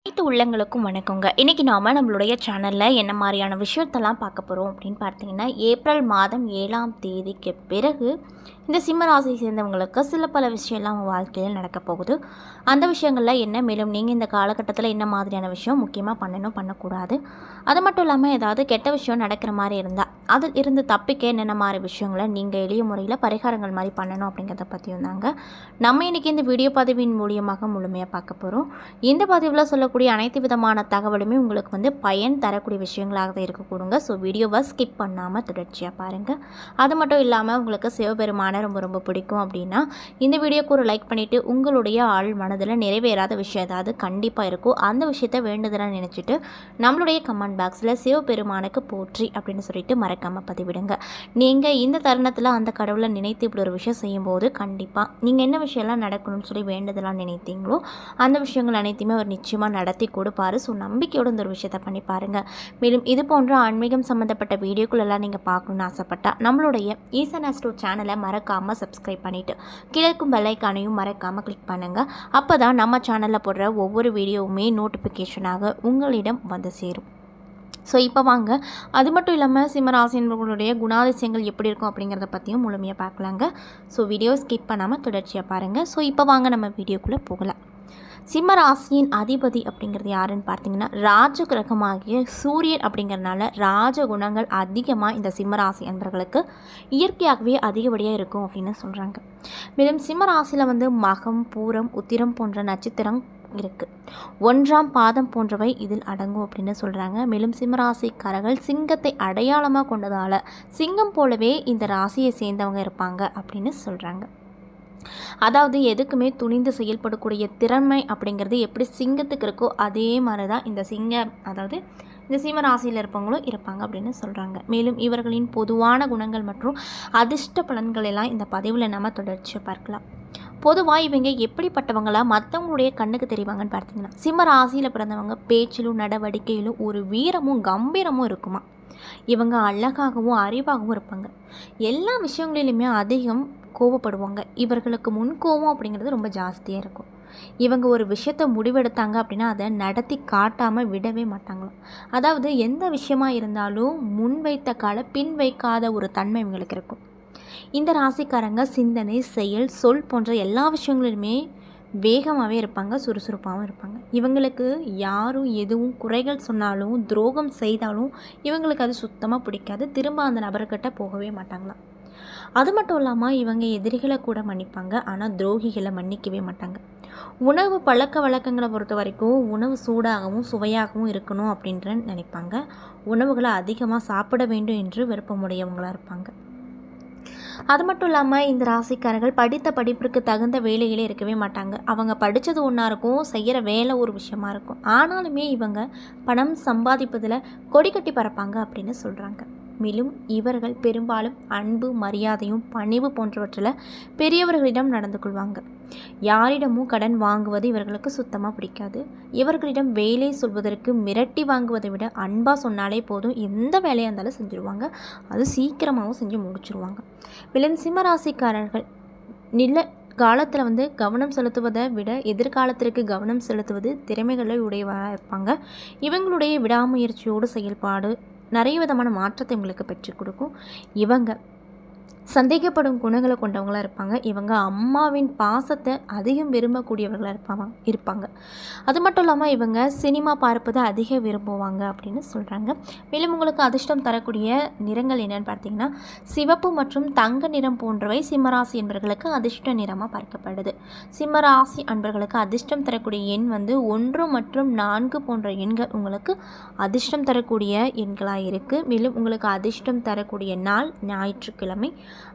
அனைத்து உள்ளங்களுக்கும் வணக்கங்க. இன்றைக்கி நாம் நம்மளுடைய சேனலில் என்ன மாதிரியான விஷயத்தெல்லாம் பார்க்க போகிறோம் அப்படின்னு பார்த்தீங்கன்னா, ஏப்ரல் மாதம் 7ஆம் தேதிக்கு பிறகு இந்த சிம்ம ராசியை சேர்ந்தவங்களுக்கு சில பல விஷயம்லாம் அவங்க வாழ்க்கையில் நடக்க போகுது. அந்த விஷயங்களில் என்ன, மேலும் நீங்கள் இந்த காலகட்டத்தில் என்ன மாதிரியான விஷயம் முக்கியமாக பண்ணணும், பண்ணக்கூடாது, அது மட்டும் இல்லாமல் ஏதாவது கெட்ட விஷயம் நடக்கிற மாதிரி இருந்தால் அதில் இருந்து தப்பிக்க என்னென்ன மாதிரி விஷயங்களை நீங்கள் எளிய முறையில் பரிகாரங்கள் மாதிரி பண்ணணும் அப்படிங்கிறத பற்றியும் தாங்க நம்ம இன்றைக்கி இந்த வீடியோ பதிவின் மூலியமாக முழுமையாக பார்க்க போகிறோம். இந்த பதிவில் சொல்லக்கூடிய அனைத்து விதமான தகவலுமே உங்களுக்கு பயன் தரக்கூடிய விஷயங்களாக தான் இருக்கக்கூடுங்க. ஸோ வீடியோவை ஸ்கிப் பண்ணாமல் தொடர்ச்சியாக பாருங்கள். அது மட்டும் இல்லாமல் உங்களுக்கு சிவபெருமான ரொம்ப ரொம்ப பிடிக்கும் அப்படின்னா இந்த வீடியோக்கு ஒரு லைக் பண்ணிவிட்டு உங்களுடைய ஆள் மனதில் நிறைவேறாத விஷயம் ஏதாவது கண்டிப்பாக இருக்கும், அந்த விஷயத்தை வேண்டுதலாக நினச்சிட்டு நம்மளுடைய கமெண்ட் பாக்ஸில் சிவபெருமானுக்கு போற்றி அப்படின்னு சொல்லிட்டு மறக்காமல் பதிவிடுங்க. நீங்கள் இந்த தருணத்தில் அந்த கடவுளை நினைத்து இப்படி ஒரு விஷயம் செய்யும்போது கண்டிப்பாக நீங்கள் என்ன விஷயம்லாம் நடக்கணும்னு சொல்லி வேண்டுதலாக நினைத்தீங்களோ அந்த விஷயங்கள் அனைத்தையுமே அவர் நிச்சயமாக நடத்தி கொடுப்பாரு. ஸோ நம்பிக்கையோடு இந்த ஒரு விஷயத்தை பண்ணி பாருங்கள். மேலும் இது போன்ற ஆன்மீகம் சம்மந்தப்பட்ட வீடியோக்குள்ளெல்லாம் நீங்கள் பார்க்கணுன்னு ஆசைப்பட்டால் நம்மளுடைய ஈசன் ஆஸ்ட்ரோ சேனலை மறக்காமல் சப்ஸ்கிரைப் பண்ணிவிட்டு கிழக்கும் பெல்லைக்கானையும் மறக்காமல் கிளிக் பண்ணுங்கள். அப்போ தான் நம்ம சேனலில் போடுற ஒவ்வொரு வீடியோவுமே நோட்டிஃபிகேஷனாக உங்களிடம் வந்து சேரும். ஸோ இப்போ வாங்க, அது மட்டும் இல்லாமல் சிம்மராசினர்களுடைய குணாதிசயங்கள் எப்படி இருக்கும் அப்படிங்கிறத பற்றியும் முழுமையாக பார்க்கலாங்க. ஸோ வீடியோ ஸ்கிப் பண்ணாமல் தொடர்ச்சியாக பாருங்கள். ஸோ இப்போ வாங்க நம்ம வீடியோக்குள்ளே போகலாம். சிம்ம ராசியின் அதிபதி அப்படிங்கிறது யாருன்னு பார்த்தீங்கன்னா ராஜ கிரகமாகிய சூரியன். அப்படிங்கிறதுனால ராஜ குணங்கள் அதிகமாக இந்த சிம்மராசி அன்பர்களுக்கு இயற்கையாகவே அதிகப்படியாக இருக்கும் அப்படின்னு சொல்கிறாங்க. மேலும் சிம்ம ராசியில் மகம், பூரம், உத்திரம் போன்ற நட்சத்திரம் இருக்குது. 1ஆம் பாதம் போன்றவை இதில் அடங்கும் அப்படின்னு சொல்கிறாங்க. மேலும் சிம்மராசிக்காரர்கள் சிங்கத்தை அடையாளமாக கொண்டதால் சிங்கம் போலவே இந்த ராசியை சேர்ந்தவங்க இருப்பாங்க அப்படின்னு சொல்கிறாங்க. அதாவது எதுக்குமே துணிந்து செயல்படக்கூடிய திறமை அப்படிங்கிறது எப்படி சிங்கத்துக்கு இருக்கோ அதே மாதிரி தான் இந்த இந்த சிம்ம ராசியில் இருப்பவங்களும் இருப்பாங்க அப்படின்னு சொல்கிறாங்க. மேலும் இவர்களின் பொதுவான குணங்கள் மற்றும் அதிர்ஷ்ட பலன்கள் எல்லாம் இந்த பதிவில் நம்ம தொடர்ச்சியாக பார்க்கலாம். பொதுவாக இவங்க எப்படிப்பட்டவங்களா மற்றவங்களுடைய கண்ணுக்கு தெரிவாங்கன்னு பார்த்தீங்கன்னா, சிம்ம ராசியில் பிறந்தவங்க பேச்சிலும் நடவடிக்கையிலும் ஒரு வீரமும் கம்பீரமும் இருக்குமா. இவங்க அழகாகவும் அறிவாகவும் இருப்பாங்க. எல்லா விஷயங்களிலுமே அதிகம் கோவப்படுவாங்க. இவர்களுக்கு முன்கோவம் அப்படிங்கிறது ரொம்ப ஜாஸ்தியாக இருக்கும். இவங்க ஒரு விஷயத்தை முடிவெடுத்தாங்க அப்படின்னா அதை நடத்தி காட்டாமல் விடவே மாட்டாங்களாம். அதாவது எந்த விஷயமா இருந்தாலும் முன் வைத்த கால பின் வைக்காத ஒரு தன்மை இவங்களுக்கு இருக்கும். இந்த ராசிக்காரங்க சிந்தனை, செயல், சொல் போன்ற எல்லா விஷயங்களிலுமே வேகமாகவே இருப்பாங்க, சுறுசுறுப்பாகவும் இருப்பாங்க. இவங்களுக்கு யாரும் எதுவும் குறைகள் சொன்னாலும் துரோகம் செய்தாலும் இவங்களுக்கு அது சுத்தமாக பிடிக்காது. திரும்ப அந்த நபர்கிட்ட போகவே மாட்டாங்களாம். அது மட்டும் இல்லாமல் இவங்க எதிரிகளை கூட மன்னிப்பாங்க, ஆனால் துரோகிகளை மன்னிக்கவே மாட்டாங்க. உணவு பழக்க வழக்கங்களை பொறுத்த வரைக்கும் உணவு சூடாகவும் சுவையாகவும் இருக்கணும் அப்படின்ற நினைப்பாங்க. உணவுகளை அதிகமாக சாப்பிட வேண்டும் என்று விருப்பமுடையவங்களாக இருப்பாங்க. அது மட்டும் இல்லாமல் இந்த ராசிக்காரர்கள் படித்த படிப்பிற்கு தகுந்த வேலைகளே இருக்கவே மாட்டாங்க. அவங்க படித்தது ஒன்றா இருக்கும், செய்கிற வேலை ஒரு விஷயமா இருக்கும். ஆனாலுமே இவங்க பணம் சம்பாதிப்பதில் கொடி கட்டி பறப்பாங்க அப்படின்னு சொல்கிறாங்க. மேலும் இவர்கள் பெரும்பாலும் அன்பு, மரியாதையும் பணிவு போன்றவற்றில் பெரியவர்களிடம் நடந்து கொள்வாங்க. யாரிடமும் கடன் வாங்குவது இவர்களுக்கு சுத்தமாக பிடிக்காது. இவர்களிடம் வேலை சொல்வதற்கு மிரட்டி வாங்குவதை விட அன்பாக சொன்னாலே போதும், எந்த வேலையாக இருந்தாலும் செஞ்சுருவாங்க. அது சீக்கிரமாகவும் செஞ்சு முடிச்சுருவாங்க. மேலும் சிம்மராசிக்காரர்கள் நில காலத்தில் கவனம் செலுத்துவதை விட எதிர்காலத்திற்கு கவனம் செலுத்துவது திறமைகளை உடையவராக இருப்பாங்க. இவங்களுடைய விடாமுயற்சியோடு செயல்பாடு நிறைய விதமான மாற்றத்தை இவங்களுக்கு பெற்றுக் கொடுக்கும். இவங்க சந்தேகப்படும் குணங்களை கொண்டவங்களாக இருப்பாங்க. இவங்க அம்மாவின் பாசத்தை அதிகம் விரும்பக்கூடியவர்களாக இருப்பாங்க. அது மட்டும் இல்லாமல் இவங்க சினிமா பார்ப்பதை அதிக விரும்புவாங்க அப்படின்னு சொல்கிறாங்க. மேலும் உங்களுக்கு அதிர்ஷ்டம் தரக்கூடிய நிறங்கள் என்னென்னு பார்த்தீங்கன்னா சிவப்பு மற்றும் தங்க நிறம் போன்றவை சிம்மராசி என்பவர்களுக்கு அதிர்ஷ்ட நிறமாக பார்க்கப்படுது. சிம்மராசி அன்பர்களுக்கு அதிர்ஷ்டம் தரக்கூடிய எண் 1 மற்றும் 4 போன்ற எண்கள் உங்களுக்கு அதிர்ஷ்டம் தரக்கூடிய எண்களாக இருக்குது. மேலும் உங்களுக்கு அதிர்ஷ்டம் தரக்கூடிய நாள் ஞாயிற்றுக்கிழமை.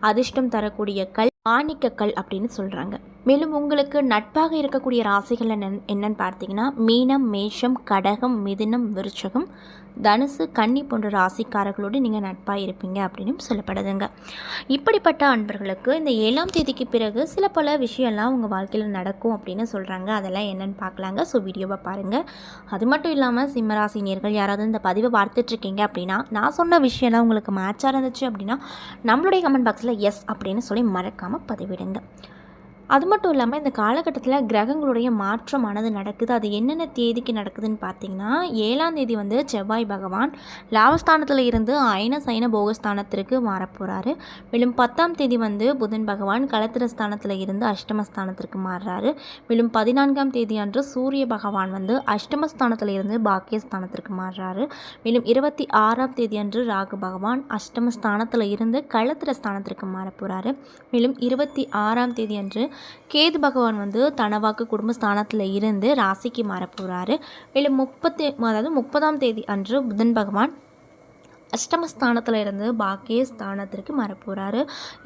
அதிர்ஷ்டம் தரக்கூடிய கல் மாணிக்கக்கல் அப்படின்னு சொல்கிறாங்க. மேலும் உங்களுக்கு நட்பாக இருக்கக்கூடிய ராசிகள் என்னன்னு பார்த்தீங்கன்னா மீனம், மேஷம், கடகம், மிதுனம், விருச்சகம், தனுசு, கன்னி போன்ற ராசிக்காரர்களோடு நீங்கள் நட்பாக இருப்பீங்க அப்படின்னு சொல்லப்படுதுங்க. இப்படிப்பட்ட அன்பர்களுக்கு இந்த 7ஆம் தேதிக்கு பிறகு சில பல விஷயம்லாம் உங்கள் வாழ்க்கையில் நடக்கும் அப்படின்னு சொல்கிறாங்க. அதெல்லாம் என்னென்னு பார்க்கலாங்க. ஸோ வீடியோவை பாருங்கள். அது மட்டும் இல்லாமல் சிம்மராசினியர்கள் யாராவது இந்த பதிவை பார்த்துட்ருக்கீங்க அப்படின்னா நான் சொன்ன விஷயம்லாம் உங்களுக்கு மேட்சாக இருந்துச்சு அப்படின்னா நம்மளுடைய கமெண்ட் பாக்ஸில் எஸ் அப்படின்னு சொல்லி மறக்காமல் பதிவிடுங்க. அது மட்டும் இல்லாமல் இந்த காலகட்டத்தில் கிரகங்களுடைய மாற்றமானது நடக்குது. அது என்னென்ன தேதிக்கு நடக்குதுன்னு பார்த்தீங்கன்னா, 7ஆம் தேதி வந்து செவ்வாய் பகவான் லாபஸ்தானத்தில் இருந்து அயன சயன போகஸ்தானத்திற்கு மாறப்போகிறாரு. மேலும் 10ஆம் தேதி வந்து புதன் பகவான் களத்திரஸ்தானத்தில் இருந்து அஷ்டமஸ்தானத்திற்கு மாறுறாரு. மேலும் 14ஆம் தேதி அன்று சூரிய பகவான் வந்து அஷ்டமஸ்தானத்தில் இருந்து பாக்கியஸ்தானத்திற்கு மாறுறாரு. மேலும் 26ஆம் தேதி அன்று ராகு பகவான் அஷ்டமஸ்தானத்தில் இருந்து களத்திரஸ்தானத்திற்கு மாறப்போகிறாரு. மேலும் 26ஆம் தேதி அன்று கேது பகவான் வந்து தனவாக்கு குடும்பஸ்தானத்தில் இருந்து ராசிக்கு மாறப்போகிறாரு. மேலும் 30ஆம் தேதி அன்று புதன் பகவான் அஷ்டமஸ்தானத்தில் இருந்து பாக்கியஸ்தானத்திற்கு மாறப்போகிறாரு.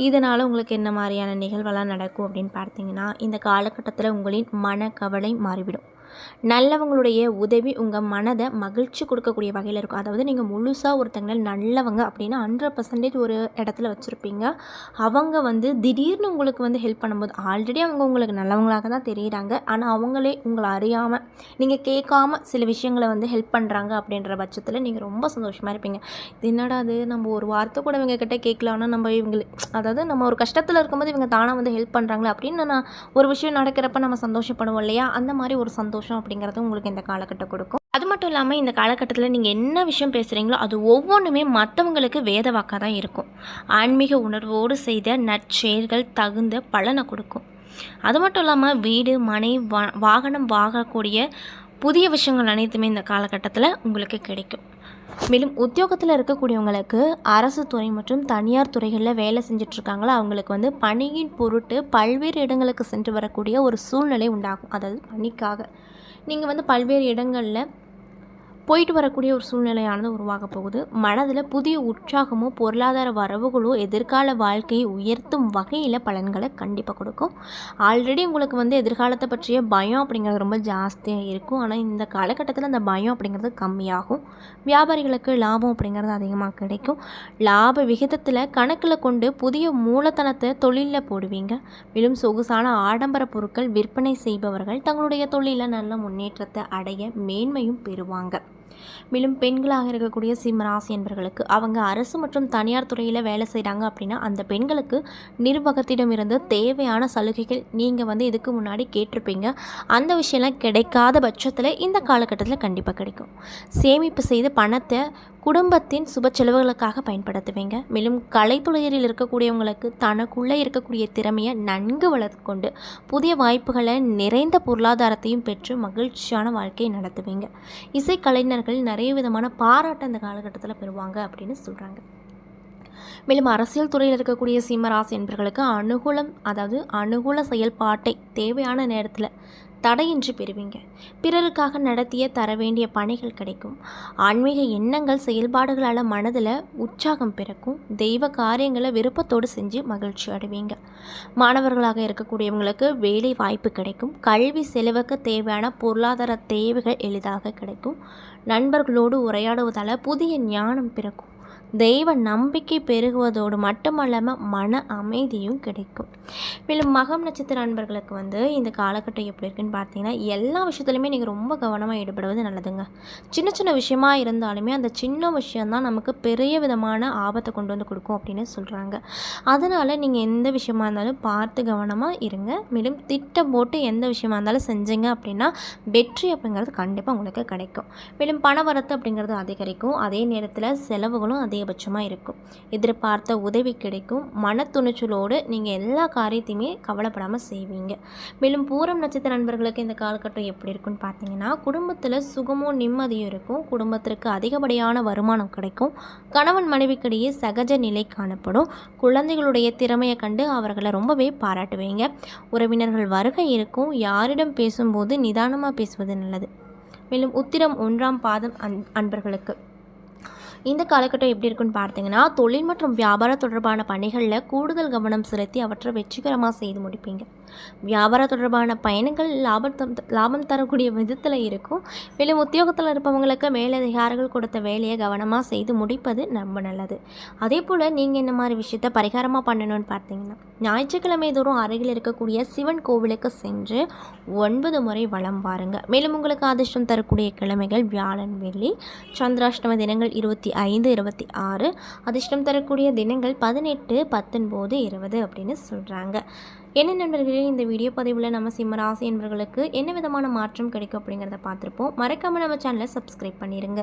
இதனால் உங்களுக்கு என்ன மாதிரியான நிகழ்வெல்லாம் நடக்கும் அப்படின்னு பார்த்தீங்கன்னா, இந்த காலகட்டத்தில் உங்களின் மனக்கவலை மாறிவிடும். நல்லவங்களுடைய உதவி உங்கள் மனதை மகிழ்ச்சி கொடுக்கக்கூடிய வகையில் இருக்கும். அதாவது நீங்கள் முழுசாக ஒருத்தங்களை நல்லவங்க அப்படின்னா 100% ஒரு இடத்துல வச்சுருப்பீங்க. அவங்க வந்து திடீர்னு உங்களுக்கு வந்து ஹெல்ப் பண்ணும்போது ஆல்ரெடி அவங்க உங்களுக்கு நல்லவங்களாக தான் தெரியுறாங்க. ஆனால் அவங்களே உங்களை அறியாமல் நீங்கள் கேட்காம சில விஷயங்களை வந்து ஹெல்ப் பண்ணுறாங்க அப்படின்ற பட்சத்தில் நீங்கள் ரொம்ப சந்தோஷமாக இருப்பீங்க. இது என்னடா அது, நம்ம ஒரு வார்த்தை கூட இவங்க கிட்டே கேட்கலான்னா நம்ம அதாவது நம்ம ஒரு கஷ்டத்தில் இருக்கும்போது இவங்க தானாக வந்து ஹெல்ப் பண்ணுறாங்களே அப்படின்னு நான் ஒரு விஷயம் நடக்கிறப்ப நம்ம சந்தோஷப்படுவோம் இல்லையா? அந்த மாதிரி ஒரு சந்தோஷம் அப்படிங்கிறது உங்களுக்கு இந்த காலகட்டம் கொடுக்கும். அது மட்டும் இல்லாமல் இந்த காலகட்டத்தில் நீங்கள் என்ன விஷயம் பேசுகிறீங்களோ அது ஒவ்வொன்றுமே மற்றவங்களுக்கு வேத வாக்காக தான் இருக்கும். ஆன்மீக உணர்வோடு செய்த நற்செயல்கள் தகுந்த பலனை கொடுக்கும். அது மட்டும் இல்லாமல் வீடு மனை வாகனம் வாங்கக்கூடிய புதிய விஷயங்கள் அனைத்துமே இந்த காலகட்டத்தில் உங்களுக்கு கிடைக்கும். மேலும் உத்தியோகத்தில் இருக்கக்கூடியவங்களுக்கு அரசு துறை மற்றும் தனியார் துறைகளில் வேலை செஞ்சிட்ருக்காங்களா அவங்களுக்கு வந்து பணியின் பொருட்டு பல்வேறு இடங்களுக்கு சென்று வரக்கூடிய ஒரு சூழ்நிலை உண்டாகும். அதாவது பணிக்காக நீங்கள் வந்து பல்வேறு இடங்களில் போயிட்டு வரக்கூடிய ஒரு சூழ்நிலையானது உருவாக போகுது. மனதில் புதிய உற்சாகமோ பொருளாதார வரவுகளோ எதிர்கால வாழ்க்கையை உயர்த்தும் வகையில் பலன்களை கண்டிப்பாக கொடுக்கும். ஆல்ரெடி உங்களுக்கு வந்து எதிர்காலத்தை பற்றிய பயம் அப்படிங்கிறது ரொம்ப ஜாஸ்தியாக இருக்கும். ஆனால் இந்த காலகட்டத்தில் அந்த பயம் அப்படிங்கிறது கம்மியாகும். வியாபாரிகளுக்கு லாபம் அப்படிங்கிறது அதிகமாக கிடைக்கும். லாப விகிதத்தில் கணக்கில் கொண்டு புதிய மூலதனத்தை தொழிலில் போடுவீங்க. மேலும் சொகுசான ஆடம்பர பொருட்கள் விற்பனை செய்பவர்கள் தங்களுடைய தொழிலில் நல்ல முன்னேற்றத்தை அடைய மேன்மையும் பெறுவாங்க. மேலும் பெண்களாக இருக்கக்கூடிய சிம்மராசி என்பவர்களுக்கு அவங்க அரசு மற்றும் தனியார் துறையில் வேலை செய்கிறாங்க அப்படின்னா அந்த பெண்களுக்கு நிர்வாகத்திடமிருந்து தேவையான சலுகைகள் நீங்கள் வந்து இதுக்கு முன்னாடி கேட்டிருப்பீங்க. அந்த விஷயம்லாம் கிடைக்காத பட்சத்தில் இந்த காலகட்டத்தில் கண்டிப்பாக கிடைக்கும். சேமிப்பு செய்து பணத்தை குடும்பத்தின் சுப செலவுகளுக்காக பயன்படுத்துவீங்க. மேலும் கலைத்துறையில் இருக்கக்கூடியவங்களுக்கு தனக்குள்ளே இருக்கக்கூடிய திறமையை நன்கு வளர்த்து கொண்டு புதிய வாய்ப்புகளை நிறைந்த பொருளாதாரத்தையும் பெற்று மகிழ்ச்சியான வாழ்க்கையை நடத்துவீங்க. இசைக்கலைஞர்கள் நிறைய விதமான பாராட்டு அந்த காலகட்டத்தில் பெறுவாங்க அப்படின்னு சொல்கிறாங்க. மேலும் அரசியல் துறையில் இருக்கக்கூடிய சிம்மராசி என்பவர்களுக்கு அனுகூல செயல்பாட்டை தேவையான நேரத்தில் தடையின்றி பெறுவீங்க. பிறருக்காக நடத்திய தர வேண்டிய பணிகள் கிடைக்கும். ஆன்மீக எண்ணங்கள் செயல்பாடுகளால் மனதில் உற்சாகம் பிறக்கும். தெய்வ காரியங்களை விருப்பத்தோடு செஞ்சு மகிழ்ச்சி அடைவீங்க. மாணவர்களாக இருக்கக்கூடியவங்களுக்கு வேலை வாய்ப்பு கிடைக்கும். கல்வி செலவுக்கு தேவையான பொருளாதார தேவைகள் எளிதாக கிடைக்கும். நண்பர்களோடு உரையாடுவதால் புதிய ஞானம் பிறக்கும். தெய்வ நம்பிக்கை பெருகுவதோடு மட்டுமல்லாமல் மன அமைதியும் கிடைக்கும். மேலும் மகம் நட்சத்திர நண்பர்களுக்கு வந்து இந்த காலகட்டம் எப்படி இருக்குன்னு பார்த்தீங்கன்னா, எல்லா விஷயத்துலையுமே நீங்கள் ரொம்ப கவனமாக ஈடுபடுவது நல்லதுங்க. சின்ன சின்ன விஷயமா இருந்தாலுமே அந்த சின்ன விஷயந்தான் நமக்கு பெரிய விதமான ஆபத்தை கொண்டு வந்து கொடுக்கும் அப்படின்னு சொல்கிறாங்க. அதனால் நீங்கள் எந்த விஷயமா இருந்தாலும் பார்த்து கவனமாக இருங்க. மேலும் திட்டம் போட்டு எந்த விஷயமா இருந்தாலும் செஞ்சீங்க அப்படின்னா வெற்றி அப்படிங்கிறது கண்டிப்பாக உங்களுக்கு கிடைக்கும். மேலும் பண வரத்து அப்படிங்கிறது அதிகரிக்கும். அதே நேரத்தில் செலவுகளும் அதிகபட்சமாக இருக்கும். எதிர்பார்த்த உதவி கிடைக்கும். மன துணிச்சலோடு நீங்கள் எல்லா காரியத்தையுமே கவலைப்படாமல் செய்வீங்க. மேலும் பூரம் நட்சத்திர நண்பர்களுக்கு இந்த காலகட்டம் எப்படி இருக்குன்னு பார்த்தீங்கன்னா, குடும்பத்தில் சுகமும் நிம்மதியும் இருக்கும். குடும்பத்திற்கு அதிகப்படியான வருமானம் கிடைக்கும். கணவன் மனைவிக்கிடையே சகஜ நிலை காணப்படும். குழந்தைகளுடைய திறமையை கண்டு அவர்களை ரொம்பவே பாராட்டுவீங்க. உறவினர்கள் வருகை இருக்கும். யாரிடம் பேசும்போது நிதானமாக பேசுவது நல்லது. மேலும் உத்திரம் 1ஆம் பாதம் அன்பர்களுக்கு இந்த காலகட்டம் எப்படி இருக்குன்னு பார்த்தீங்கன்னா, தொழில் மற்றும் வியாபாரம் தொடர்பான பணிகளில் கூடுதல் கவனம் செலுத்தி அவற்றை வெற்றிகரமாக செய்து முடிப்பீங்க. வியாபாரம் தொடர்பான பயணங்கள் லாபம் தரக்கூடிய விதத்தில் இருக்கும். மேலும் உத்தியோகத்தில் இருப்பவங்களுக்கு மேலதிகாரிகள் கொடுத்த வேலையை கவனமாக செய்து முடிப்பது ரொம்ப நல்லது. அதே போல் நீங்கள் இந்த மாதிரி விஷயத்தை பரிகாரமாக பண்ணணும்னு பார்த்தீங்கன்னா, ஞாயிற்றுக்கிழமை தோறும் அருகில் இருக்கக்கூடிய சிவன் கோவிலுக்கு சென்று 9 முறை வலம் வாருங்க. மேலும் உங்களுக்கு அதிர்ஷ்டம் தரக்கூடிய கிழமைகள் வியாழன், வெள்ளி. சந்திராஷ்டம தினங்கள் 25, 26. அதிர்ஷ்டம் தரக்கூடிய தினங்கள் 18, 19, 20 அப்படின்னு சொல்கிறாங்க. என்ன நண்பர்களே, இந்த வீடியோ பதிவில் நம்ம சிம்ம ராசி என்பவர்களுக்கு என்ன விதமான மாற்றம் கிடைக்கும் அப்படிங்கிறத பார்த்துருப்போம். மறக்காமல் நம்ம சேனலை சப்ஸ்கிரைப் பண்ணிடுங்க.